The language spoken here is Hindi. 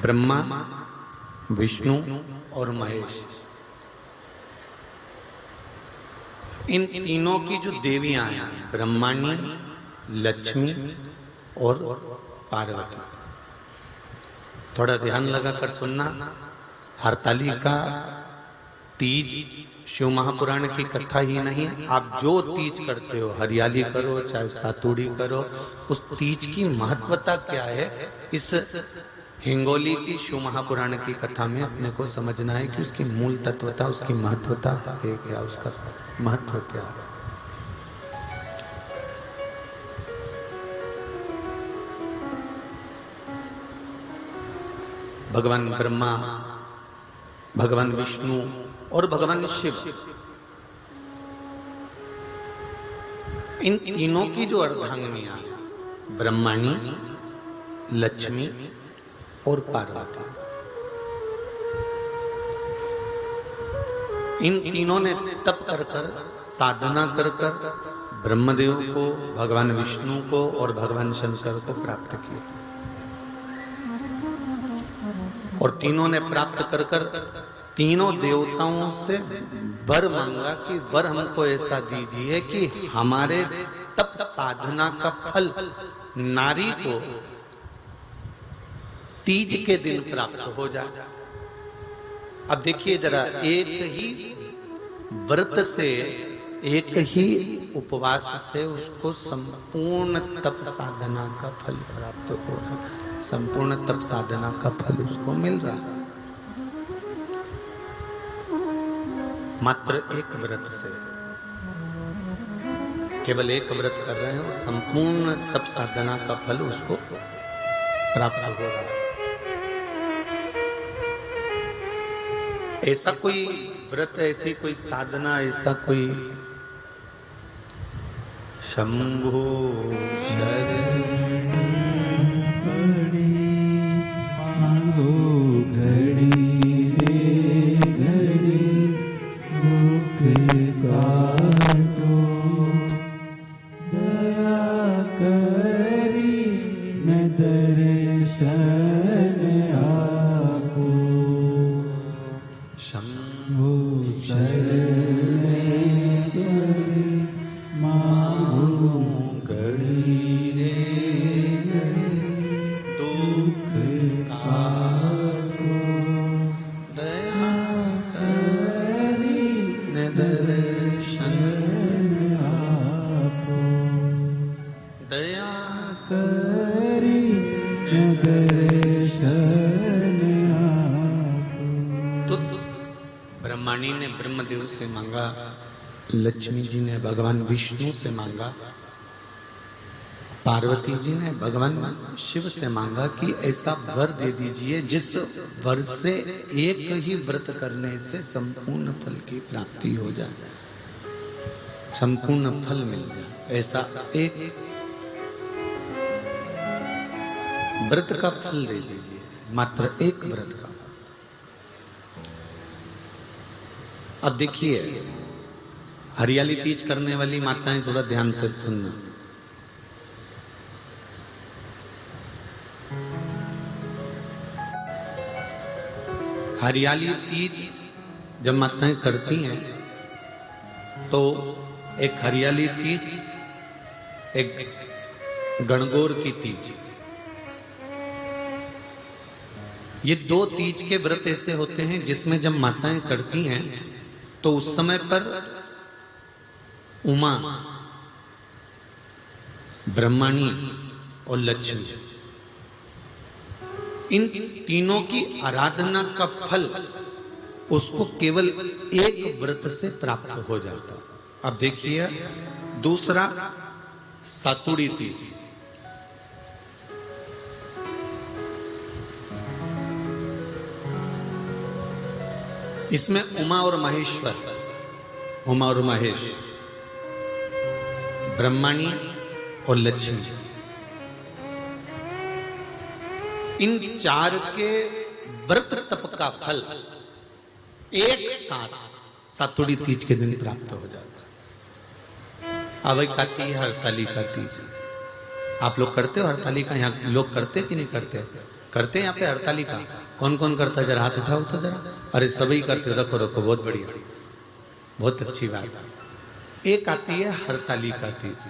ब्रह्मा, विष्णु और महेश, इन तीनों की जो देवियां हैं, ब्रह्माणी, लक्ष्मी और पार्वती। थोड़ा ध्यान लगाकर सुनना। हरतालिका तीज शिव महापुराण की कथा ही नहीं, आप जो तीज करते हो, हरियाली करो चाहे सातुड़ी करो, उस तीज की महत्वता क्या है, इस हिंगोली की शिव महापुराण की कथा में अपने को समझना है कि उसकी मूल तत्वता, उसकी महत्वता है क्या, उसका महत्व क्या है। भगवान ब्रह्मा, भगवान विष्णु और भगवान शिव, इन तीनों की जो अर्धांगिनियां, ब्रह्माणी, लक्ष्मी और पार्वती, इन तीनों ने तप कर कर, साधना कर कर ब्रह्मदेव को, भगवान विष्णु को और भगवान शंकर को प्राप्त किया। और तीनों ने प्राप्त कर कर तीनों देवताओं से वर मांगा कि वर हमको ऐसा दीजिए कि हमारे तप साधना का फल नारी को तीज के दिन प्राप्त हो जाए। अब देखिए जरा, एक ही व्रत से, एक ही उपवास से उसको संपूर्ण तप साधना का फल प्राप्त हो रहा, संपूर्ण तप साधना का फल उसको मिल रहा है, मात्र एक व्रत से। केवल एक व्रत कर रहे हैं, संपूर्ण तप साधना का फल उसको प्राप्त हो रहा है। ऐसा कोई व्रत, ऐसी कोई साधना, ऐसा कोई शंभो शरण ने ब्रह्मदेव से मांगा, लक्ष्मी जी ने भगवान विष्णु से मांगा, पार्वती जी ने भगवान शिव से मांगा कि ऐसा वर दे दीजिए जिस वर से एक ही व्रत करने से संपूर्ण फल की प्राप्ति हो जाए, संपूर्ण फल मिल जाए। ऐसा एक व्रत का फल दे दीजिए, मात्र एक व्रत का। अब देखिए, हरियाली तीज करने वाली माताएं थोड़ा ध्यान से सुनना। हरियाली तीज जब माताएं करती हैं तो एक हरियाली तीज, एक गणगौर की तीज, ये दो तीज के व्रत ऐसे होते हैं जिसमें जब माताएं करती हैं तो उस समय पर उमा, ब्रह्माणी और लक्ष्मी, इन तीनों की आराधना का फल उसको केवल एक व्रत से प्राप्त हो जाता। अब देखिए दूसरा, सातुड़ी तीज। इसमें उमा और महेश्वर, उमा और महेश, ब्रह्माणी और लक्ष्मी, इन चार के व्रत तप का फल एक साथ सातुड़ी तीज के दिन प्राप्त हो जाता। अब एक आती है हरतालिका तीज। आप लोग करते हो हरतालिका? यहाँ लोग करते कि नहीं करते? करते हैं यहाँ पे हरतालिका? कौन कौन करता है? जरा हाथ उठाओ तो जरा। अरे सभी करते हो, रखो रखो, बहुत बढ़िया, बहुत अच्छी बात। एक आती है हरतालिका तीज।